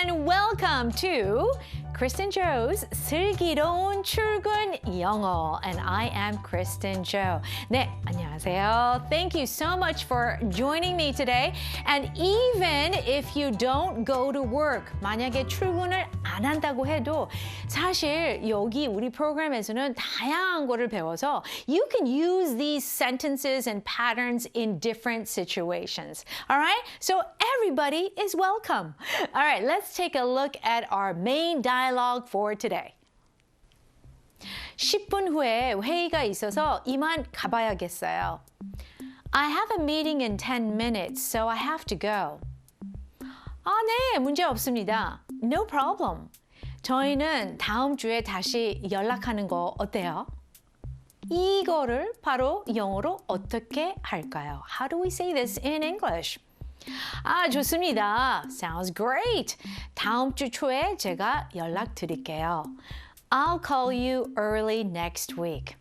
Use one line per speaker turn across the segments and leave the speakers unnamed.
and welcome to Kristen Joe's 슬기로운 출근 영어. And I am Kristen Joe. 네, 안녕하세요. Thank you so much for joining me today. And even if you don't go to work, 만약에 출근을 안 한다고 해도 사실 여기 우리 프로그램에서는 다양한 거를 배워서 you can use these sentences and patterns in different situations. All right? So everybody is welcome. All right, let's take a look at our main dialogue for today. 10분 후에 회의가 있어서 이만 가봐야겠어요. I have a meeting in 10 minutes, so I have to go. 네, 문제 없습니다. No problem. 저희는 다음 주에 다시 연락하는 거 어때요? 이거를 바로 영어로 어떻게 할까요? How do we say this in English? 좋습니다. Sounds great. 다음 주 초에 제가 연락드릴게요. I'll call you early next week.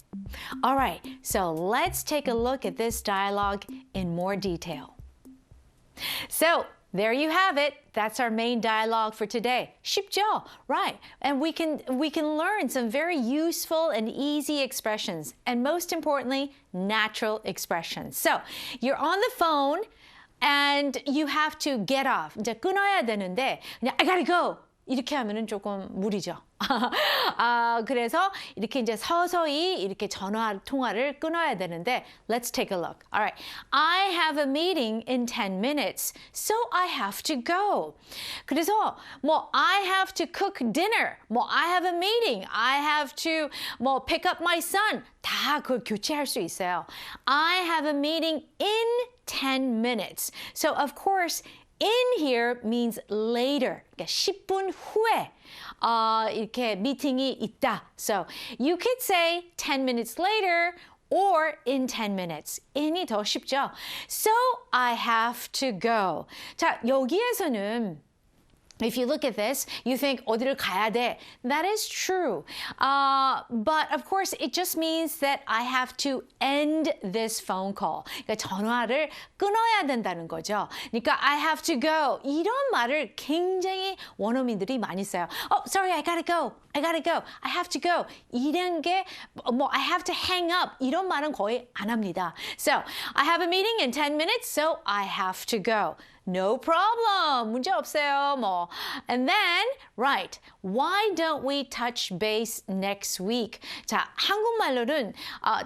All right, so let's take a look at this dialogue in more detail. So, there you have it. That's our main dialogue for today. 쉽죠? Right. And we can learn some very useful and easy expressions. And most importantly, natural expressions. So, you're on the phone and you have to get off. 이제 끊어야 되는데 그냥 I gotta go. 이렇게 하면은 조금 무리죠. 그래서 이렇게 이제 서서히 이렇게 전화 통화를 끊어야 되는데 let's take a look. All right. I have a meeting in 10 minutes, so I have to go. 그래서 I have to cook dinner. I have a meeting. I have to pick up my son. 다 그걸 교체할 수 있어요. I have a meeting in 10 minutes. So of course in here means later. 그러니까 10분 후에 이렇게 미팅이 있다. So you could say 10 minutes later or in 10 minutes. in이 더 쉽죠. So I have to go. 자, 여기에서는 if you look at this, you think 어디를 가야 돼. That is true. But of course, it just means that I have to end this phone call. 그러니까 전화를 끊어야 된다는 거죠. 그러니까 I have to go. 이런 말을 굉장히 원어민들이 많이 써요. Oh, sorry, I gotta go. I gotta go. I have to go. 이런 게 I have to hang up. 이런 말은 거의 안 합니다. So, I have a meeting in 10 minutes, so I have to go. No problem. 문제 없어요. And then, right, why don't we touch base next week? 자, 한국말로는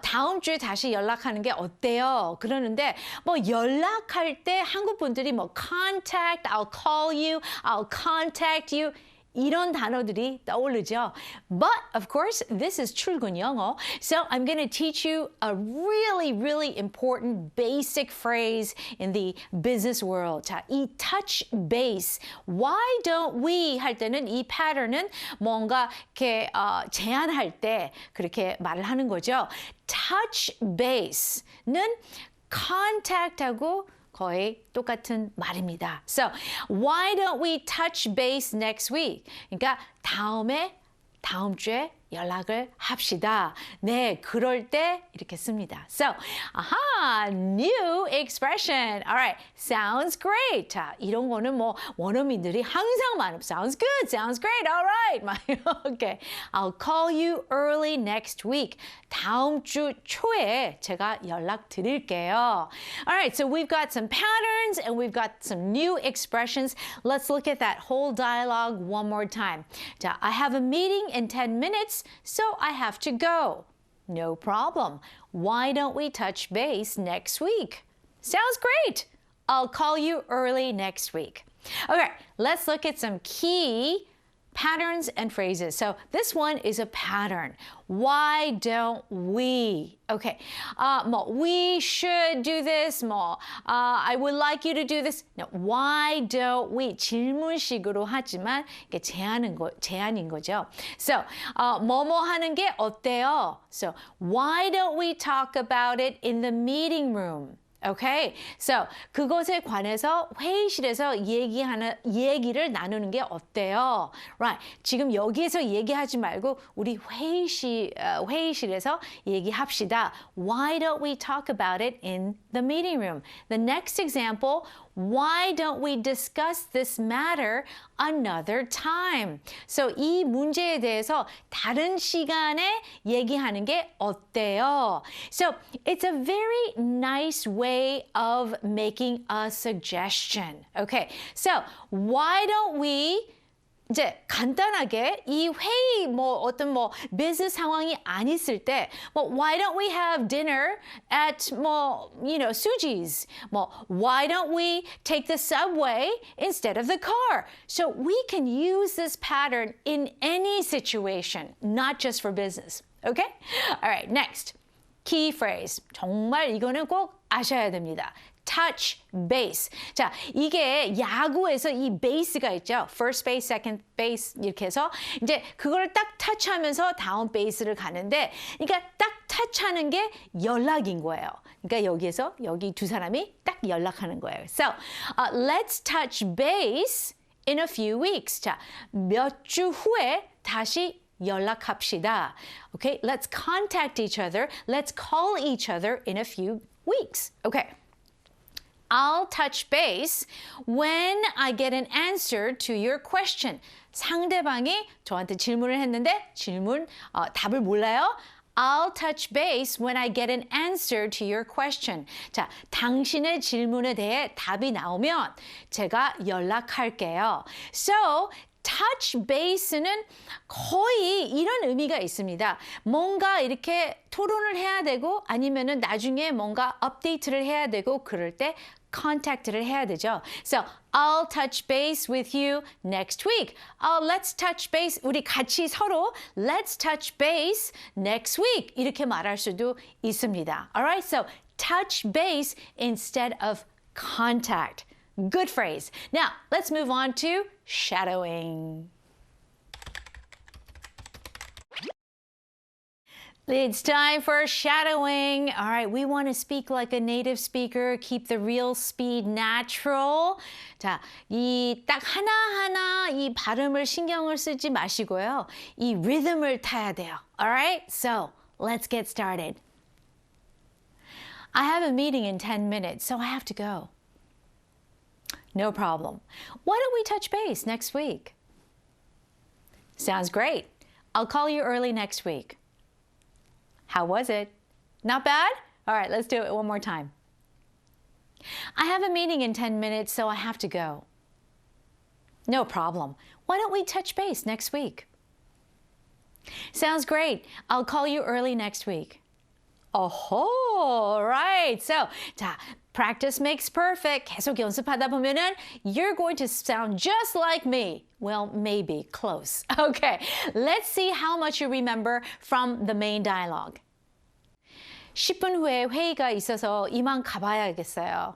다음 주에 다시 연락하는 게 어때요? 그러는데 연락할 때 한국 분들이 contact, I'll call you, I'll contact you. 이런 단어들이 떠오르죠. But of course, this is 출근 영어. So I'm going to teach you a really, really important basic phrase in the business world. 자, 이 touch base. Why don't we 할 때는 이 pattern은 뭔가 이렇게 제안할 때 그렇게 말을 하는 거죠. touch base는 contact하고 거의 똑같은 말입니다. So, why don't we touch base next week? 그러니까 다음 주에 연락을 합시다. 네, 그럴 때 이렇게 씁니다. So, new expression. All right, sounds great. 자, 이런 거는 원어민들이 항상 많은 sounds good, sounds great, all right. Okay, I'll call you early next week. 다음 주 초에 제가 연락 드릴게요. All right, so we've got some patterns and we've got some new expressions. Let's look at that whole dialogue one more time. 자, I have a meeting in 10 minutes. So I have to go. No problem. Why don't we touch base next week? Sounds great. I'll call you early next week. Okay, let's look at some key patterns and phrases. So this one is a pattern. Why don't we? Okay, we should do this. I would like you to do this. No, why don't we? 질문식으로 하지만 이게 제안인 거죠. So, 뭐뭐 하는 게 어때요? So, why don't we talk about it in the meeting room? Okay, so 그것에 관해서 회의실에서 얘기를 나누는 게 어때요? Right, 지금 여기에서 얘기하지 말고 우리 회의실에서 얘기합시다. Why don't we talk about it in the meeting room? The next example, why don't we discuss this matter another time? So 이 문제에 대해서 다른 시간에 얘기하는 게 어때요? So it's a very nice way of making a suggestion. Okay, so why don't we 이제 간단하게 이 회의 어떤 비즈니스 상황이 안 있을 때 why don't we have dinner at Suji's? Why don't we take the subway instead of the car? So we can use this pattern in any situation, not just for business. Okay? All right, next. Key phrase. 정말 이거는 꼭 아셔야 됩니다. touch base. 자, 이게 야구에서 이 베이스가 있죠. first base, second base 이렇게 해서 이제 그걸 딱 터치하면서 다음 베이스를 가는데 그러니까 딱 터치하는 게 연락인 거예요. 그러니까 여기에서 여기 두 사람이 딱 연락하는 거예요. So, let's touch base in a few weeks. 자, 몇 주 후에 다시 연락합시다. Okay, let's contact each other. Let's call each other in a few weeks. Okay. I'll touch base when I get an answer to your question. 상대방이 저한테 질문을 했는데 답을 몰라요? I'll touch base when I get an answer to your question. 자, 당신의 질문에 대해 답이 나오면 제가 연락할게요. So, touch base는 거의 이런 의미가 있습니다. 뭔가 이렇게 토론을 해야 되고 아니면은 나중에 뭔가 업데이트를 해야 되고 그럴 때 contact를 해야 되죠. So, I'll touch base with you next week. Let's touch base. 우리 같이 서로 let's touch base next week. 이렇게 말할 수도 있습니다. Alright, so touch base instead of contact. Good phrase. Now, let's move on to shadowing. It's time for shadowing. All right, we want to speak like a native speaker, keep the real speed natural. 자, 이 딱 하나하나 이 발음을 신경을 쓰지 마시고요. 이 리듬을 타야 돼요. All right, so let's get started. I have a meeting in 10 minutes, so I have to go. No problem. Why don't we touch base next week? Sounds great. I'll call you early next week. How was it? Not bad? All right, let's do it one more time. I have a meeting in 10 minutes, so I have to go. No problem. Why don't we touch base next week? Sounds great. I'll call you early next week. Oh, right. So, 자, practice makes perfect. 계속 연습하다 보면은 you're going to sound just like me. Well, maybe close. Okay, let's see how much you remember from the main dialogue. 10분 후에 회의가 있어서 이만 가봐야겠어요.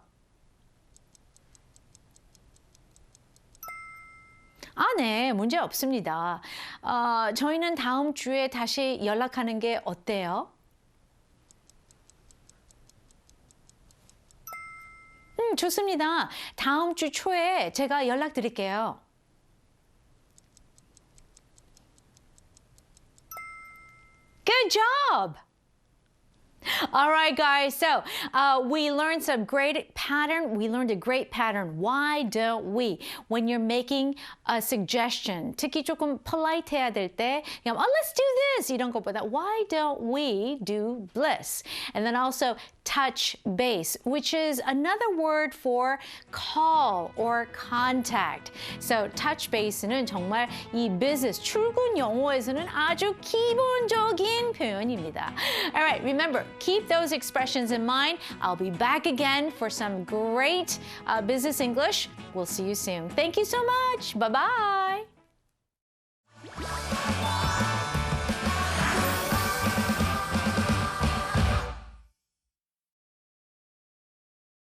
네, 문제 없습니다. 저희는 다음 주에 다시 연락하는 게 어때요? 좋습니다. 다음 주 초에 제가 연락드릴게요. Good job! All right, guys. So we learned some great pattern. We learned a great pattern. Why don't we? When you're making a suggestion, 특히 조금 polite 해야 될 때, 그냥 let's do this 이런 것보다 why don't we do this? And then also touch base, which is another word for call or contact. So touch base는 정말 이 business 출근 영어에서는 아주 기본적인 표현입니다. All right, remember, keep those expressions in mind. I'll be back again for some great business English. We'll see you soon. Thank you so much. Bye-bye.